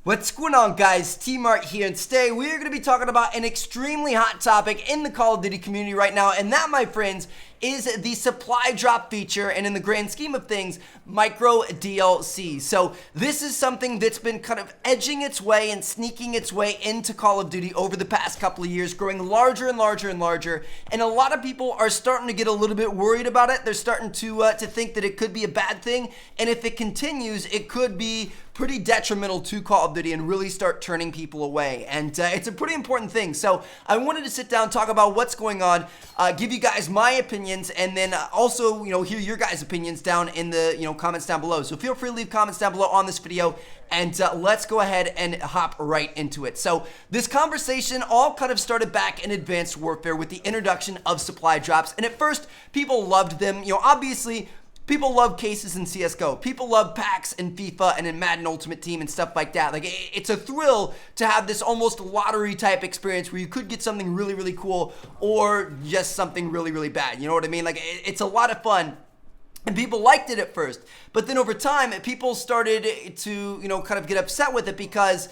What's going on, guys? T-Mart here, and today we are going to be talking about an extremely hot topic in the Call of Duty community right now, and that, my friends, is the supply drop feature, and in the grand scheme of things, micro DLC. So this is something that's been kind of edging its way and sneaking its way into Call of Duty over the past couple of years, growing larger and larger and larger, and a lot of people are starting to get a little bit worried about it. They're starting to think that it could be a bad thing, and if it continues, it could be pretty detrimental to Call of Duty and really start turning people away. And it's a pretty important thing. So I wanted to sit down, talk about what's going on, give you guys my opinions, and then also, hear your guys' opinions down in the, comments down below. So feel free to leave comments down below on this video, and let's go ahead and hop right into it. So this conversation all kind of started back in Advanced Warfare with the introduction of supply drops. And at first, people loved them. Obviously, people love cases in CSGO. People love packs in FIFA and in Madden Ultimate Team and stuff like that. Like, it's a thrill to have this almost lottery type experience where you could get something really, really cool or just something really, really bad. You know what I mean? Like, it's a lot of fun. And people liked it at first. But then over time, people started to, kind of get upset with it because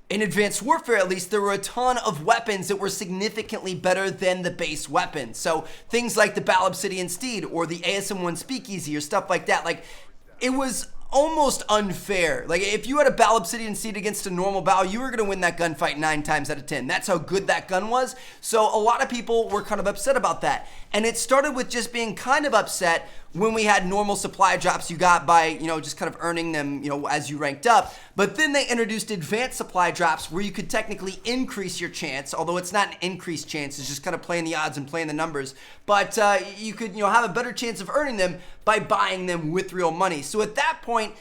in Advanced Warfare, at least, there were a ton of weapons that were significantly better than the base weapons. So things like the Bal Obsidian Steed or the ASM-1 Speakeasy or stuff like that, like, it was almost unfair. Like, if you had a Bal Obsidian Steed against a normal Bal, you were going to win that gunfight 9 times out of 10. That's how good that gun was. So a lot of people were kind of upset about that. And it started with just being kind of upset when we had normal supply drops you got by, just kind of earning them, as you ranked up. But then they introduced advanced supply drops where you could technically increase your chance, although it's not an increased chance, it's just kind of playing the odds and playing the numbers. But you could, have a better chance of earning them by buying them with real money. So at that point,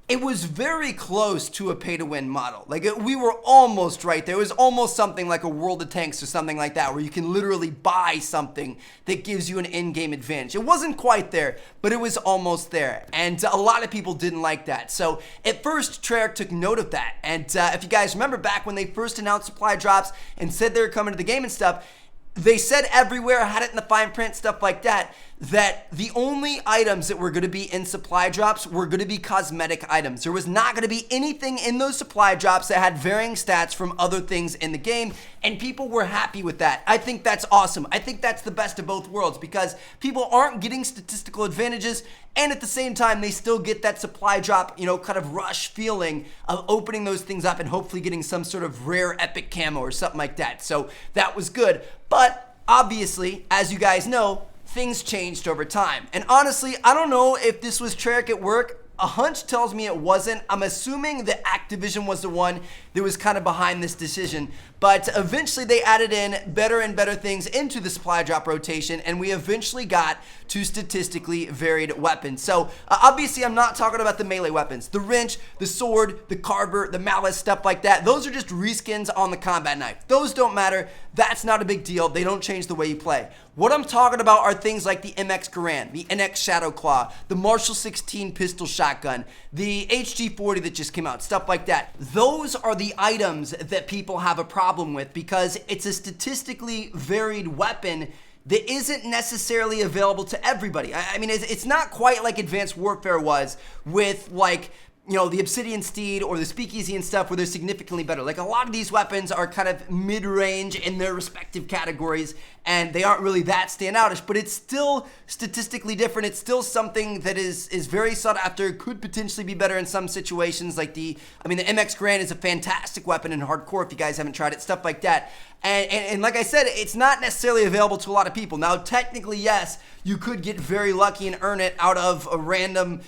it was very close to a pay-to-win model. Like, we were almost right there. It was almost something like a World of Tanks or something like that, where you can literally buy something that gives you an in-game advantage. It wasn't quite there, but it was almost there. And a lot of people didn't like that. So at first, Treyarch took note of that. And if you guys remember back when they first announced supply drops and said they were coming to the game and stuff, they said everywhere, had it in the fine print, stuff like that, that the only items that were going to be in supply drops were going to be cosmetic items. There was not going to be anything in those supply drops that had varying stats from other things in the game, and people were happy with that. I think that's awesome. I think that's the best of both worlds because people aren't getting statistical advantages, and at the same time, they still get that supply drop, kind of rush feeling of opening those things up and hopefully getting some sort of rare epic camo or something like that. So that was good. But obviously, as you guys know, things changed over time. And honestly, I don't know if this was Treyarch at work. A hunch tells me it wasn't. I'm assuming that Activision was the one that was kind of behind this decision. But eventually they added in better and better things into the supply drop rotation, and we eventually got to statistically varied weapons. So obviously I'm not talking about the melee weapons. The wrench, the sword, the carver, the mallet, stuff like that. Those are just reskins on the combat knife. Those don't matter. That's not a big deal. They don't change the way you play. What I'm talking about are things like the MX Garand, the NX Shadow Claw, the Marshall 16 pistol shotgun, the HG40 that just came out, stuff like that. Those are the items that people have a problem with because it's a statistically varied weapon that isn't necessarily available to everybody. I mean, it's not quite like Advanced Warfare was with, like, the Obsidian Steed or the Speakeasy and stuff where they're significantly better. Like, a lot of these weapons are kind of mid-range in their respective categories, and they aren't really that standoutish, but it's still statistically different. It's still something that is very sought after, could potentially be better in some situations, like the MX Garand is a fantastic weapon in hardcore if you guys haven't tried it, stuff like that. And like I said, it's not necessarily available to a lot of people. Now, technically, yes, you could get very lucky and earn it out of a random,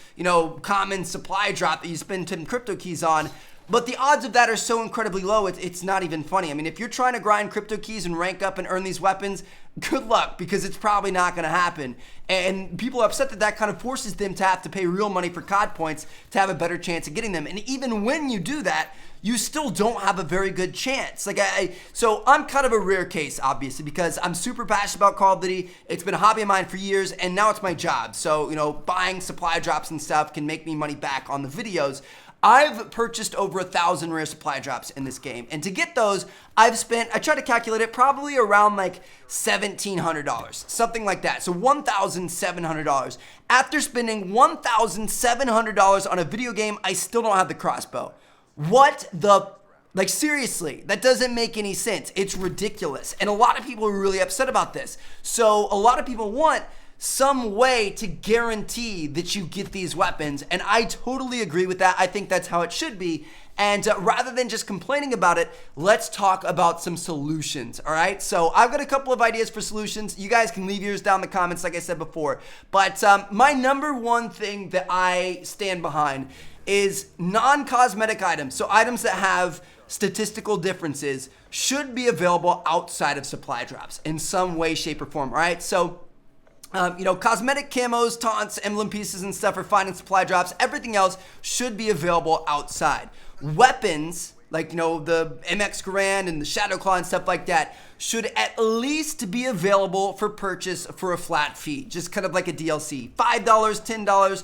common supply drop that you spend 10 crypto keys on. But the odds of that are so incredibly low, it's not even funny. I mean, if you're trying to grind crypto keys and rank up and earn these weapons, good luck, because it's probably not going to happen. And people are upset that that kind of forces them to have to pay real money for COD points to have a better chance of getting them. And even when you do that, you still don't have a very good chance. So I'm kind of a rare case, obviously, because I'm super passionate about Call of Duty. It's been a hobby of mine for years, and now it's my job. So, buying supply drops and stuff can make me money back on the videos. I've purchased over 1,000 rare supply drops in this game, and to get those, I tried to calculate it, probably around like $1,700, something like that. So $1,700. After spending $1,700 on a video game, I still don't have the crossbow. What the, like, seriously, that doesn't make any sense. It's ridiculous. And a lot of people are really upset about this. So a lot of people want some way to guarantee that you get these weapons. And I totally agree with that. I think that's how it should be. And rather than just complaining about it, let's talk about some solutions, all right? So I've got a couple of ideas for solutions. You guys can leave yours down in the comments like I said before. But my number one thing that I stand behind is non-cosmetic items. So items that have statistical differences should be available outside of supply drops in some way, shape, or form, all right? So cosmetic camos, taunts, emblem pieces, and stuff are fine in supply drops. Everything else should be available outside. Weapons, like, the MX Garand and the Shadow Claw and stuff like that, should at least be available for purchase for a flat fee. Just kind of like a DLC. $5, $10,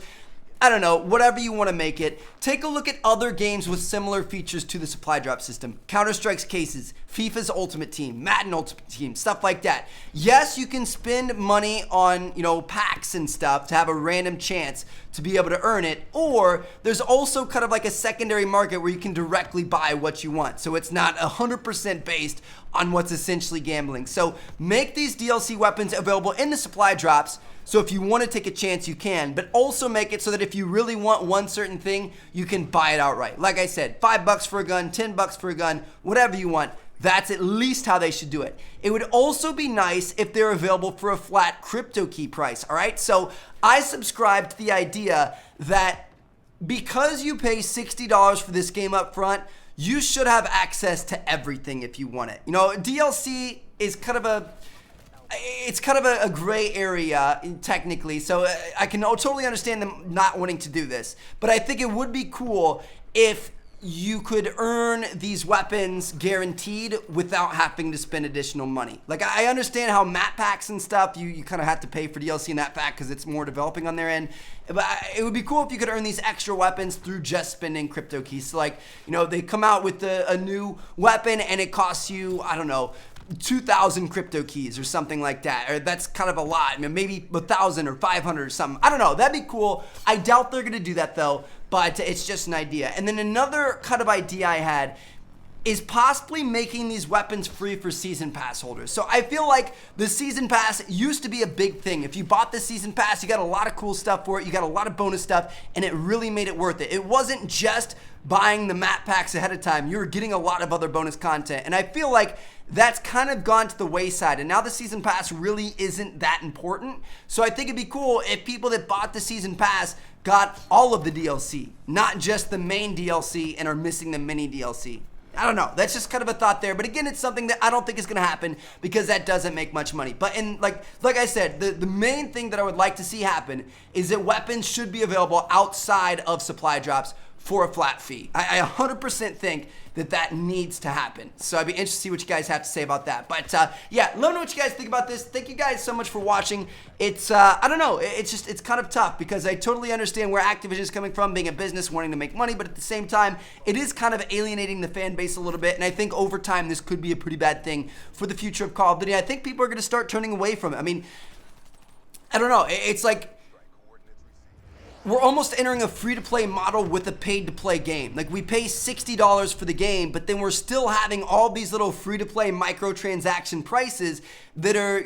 I don't know, whatever you want to make it. Take a look at other games with similar features to the supply drop system. Counter-Strike's cases, FIFA's Ultimate Team, Madden Ultimate Team, stuff like that. Yes, you can spend money on, packs and stuff to have a random chance to be able to earn it, or there's also kind of like a secondary market where you can directly buy what you want. So it's not 100% based on what's essentially gambling. So make these DLC weapons available in the supply drops. So if you want to take a chance, you can, but also make it so that if you really want one certain thing, you can buy it outright. Like I said, $5 for a gun, $10 for a gun, whatever you want. That's at least how they should do it. It would also be nice if they're available for a flat crypto key price, all right? So I subscribe to the idea that because you pay $60 for this game up front, you should have access to everything if you want it. DLC is kind of a gray area technically, so I can totally understand them not wanting to do this. But I think it would be cool if you could earn these weapons guaranteed without having to spend additional money. Like, I understand how map packs and stuff, you kind of have to pay for DLC in that pack because it's more developing on their end. But it would be cool if you could earn these extra weapons through just spending crypto keys. So like, they come out with a new weapon and it costs you, I don't know, 2,000 crypto keys or something like that, or that's kind of a lot. Maybe 1,000 or 500 or something. I don't know. That'd be cool. I doubt they're gonna do that though, but it's just an idea. And then another kind of idea I had is possibly making these weapons free for season pass holders. So I feel like the season pass used to be a big thing. If you bought the season pass, you got a lot of cool stuff for it. You got a lot of bonus stuff, and it really made it worth it. It wasn't just buying the map packs ahead of time. You were getting a lot of other bonus content. And I feel like that's kind of gone to the wayside. And now the season pass really isn't that important. So I think it'd be cool if people that bought the season pass got all of the DLC, not just the main DLC and are missing the mini DLC. I don't know. That's just kind of a thought there. But again, it's something that I don't think is going to happen because that doesn't make much money. But like I said, the main thing that I would like to see happen is that weapons should be available outside of supply drops for a flat fee. I 100% think that needs to happen. So I'd be interested to see what you guys have to say about that. But yeah, let me know what you guys think about this. Thank you guys so much for watching. It's, I don't know, it's kind of tough because I totally understand where Activision is coming from, being a business, wanting to make money, but at the same time, it is kind of alienating the fan base a little bit. And I think over time, this could be a pretty bad thing for the future of Call of Duty. I think people are going to start turning away from it. I mean, I don't know. It's like, we're almost entering a free-to-play model with a paid-to-play game. Like, we pay $60 for the game, but then we're still having all these little free-to-play microtransaction prices that are,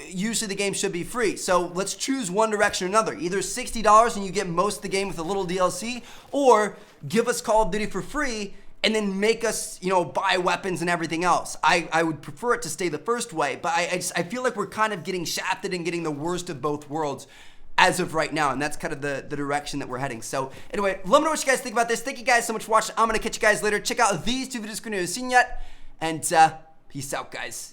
usually the game should be free. So let's choose one direction or another. Either $60 and you get most of the game with a little DLC, or give us Call of Duty for free and then make us, buy weapons and everything else. I would prefer it to stay the first way, but I feel like we're kind of getting shafted and getting the worst of both worlds as of right now, and that's kind of the direction that we're heading. So anyway, let me know what you guys think about this. Thank you guys so much for watching. I'm going to catch you guys later. Check out these two videos if you haven't seen yet, and peace out, guys.